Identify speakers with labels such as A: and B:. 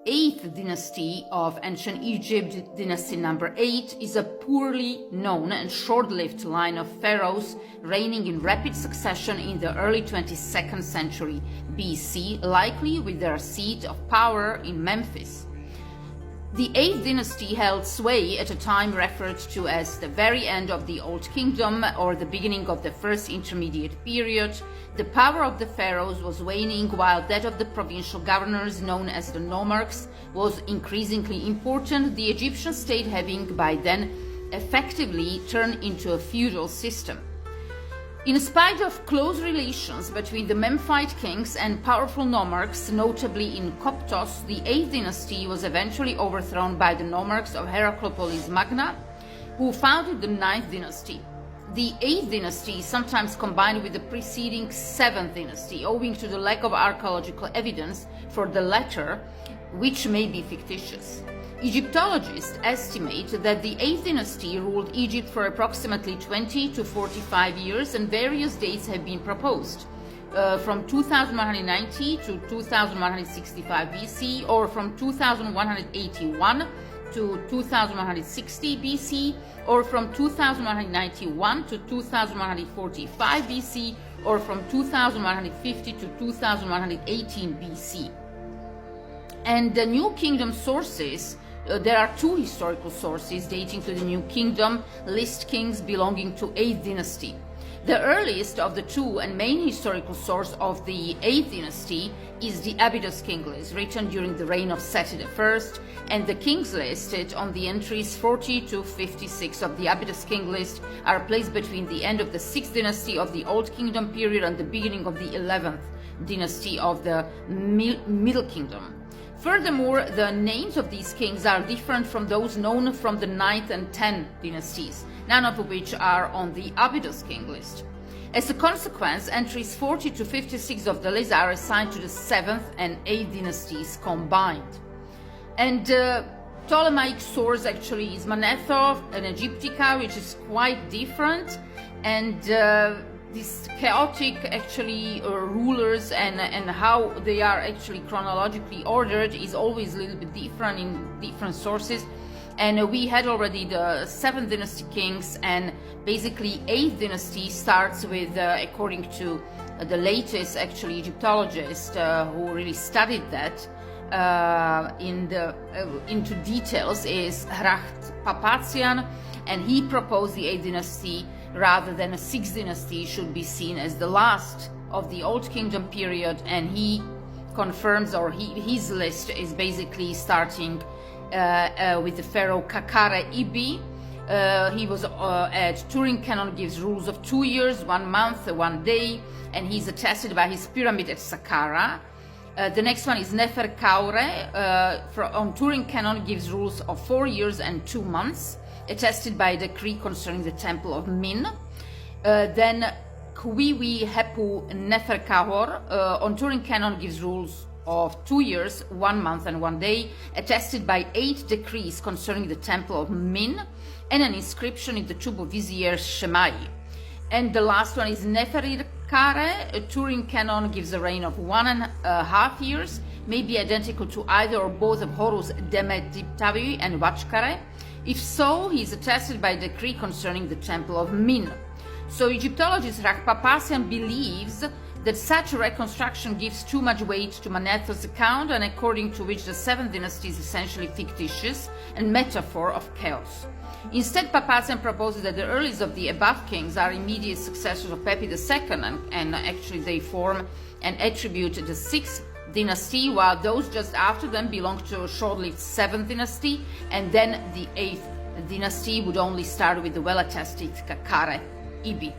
A: 8th dynasty of ancient Egypt, dynasty number 8, is a poorly known and short-lived line of pharaohs reigning in rapid succession in the early 22nd century BC, likely with their seat of power in Memphis. The 8th dynasty held sway at a time referred to as the very end of the Old Kingdom or the beginning of the first intermediate period. The power of the pharaohs was waning while that of the provincial governors, known as the nomarchs, was increasingly important, the Egyptian state having by then effectively turned into a feudal system. In spite of close relations between the Memphite kings and powerful nomarchs, notably in Coptos, the 8th dynasty was eventually overthrown by the nomarchs of Heracleopolis Magna, who founded the 9th dynasty. The 8th dynasty is sometimes combined with the preceding 7th dynasty, owing to the lack of archaeological evidence for the latter, which may be fictitious. Egyptologists estimate that the 8th dynasty ruled Egypt for approximately 20 to 45 years, and various dates have been proposed, from 2190 to 2165 BC, or from 2181 to 2160 BC, or from 2191 to 2145 BC, or from 2150 to 2118 BC. And the New Kingdom sources, there are two historical sources dating to the New Kingdom list kings belonging to 8th dynasty. The earliest of the two and main historical source of the 8th dynasty is the Abydos king list, written during the reign of Seti I, and the kings listed on the entries 40 to 56 of the Abydos king list are placed between the end of the 6th dynasty of the Old Kingdom period and the beginning of the 11th dynasty of the Middle Kingdom. Furthermore, the names of these kings are different from those known from the 9th and 10th dynasties, none of which are on the Abydos king list. As a consequence, entries 40 to 56 of the list are assigned to the 7th and 8th dynasties combined. And Ptolemaic source actually is Manetho and Egyptica, which is quite different, and these chaotic actually rulers and how they are actually chronologically ordered is always a little bit different in different sources. And we had already the 7th dynasty kings, and basically 8th dynasty starts with, according to the latest actually Egyptologists who really studied that into details, is Hracht Papazian, and he proposed the 8th dynasty rather than a 6th dynasty should be seen as the last of the Old Kingdom period, and he confirms, or his list is basically starting with the pharaoh Kakare Ibi. He was at Turin Canon gives rules of 2 years, 1 month, 1 day, and he's attested by his pyramid at Saqqara. The next one is Nefer Kaure, on Turin Canon gives rules of 4 years and 2 months, attested by a decree concerning the temple of Min. Then Kuiwi Hepu Nefer Kahor on Turin Canon gives rules of 2 years, 1 month and 1 day, attested by 8 decrees concerning the temple of Min, and an inscription in the tomb of Vizier Shemai. And the last one is Neferir Kare. Turin Canon gives a reign of 1.5 years, may be identical to either or both of Horus Demetiptavi and Vachkare. If so, he is attested by a decree concerning the temple of Min. So Egyptologist Hracht Papazian believes that such a reconstruction gives too much weight to Manetho's account, and according to which the 7th dynasty is essentially fictitious and metaphor of chaos. Instead, Papazian proposes that the earliest of the above kings are immediate successors of Pepi II, and actually they form and attribute the 6th dynasty, while those just after them belong to a short-lived 7th dynasty, and then the 8th dynasty would only start with the well-attested Kakare Ibi.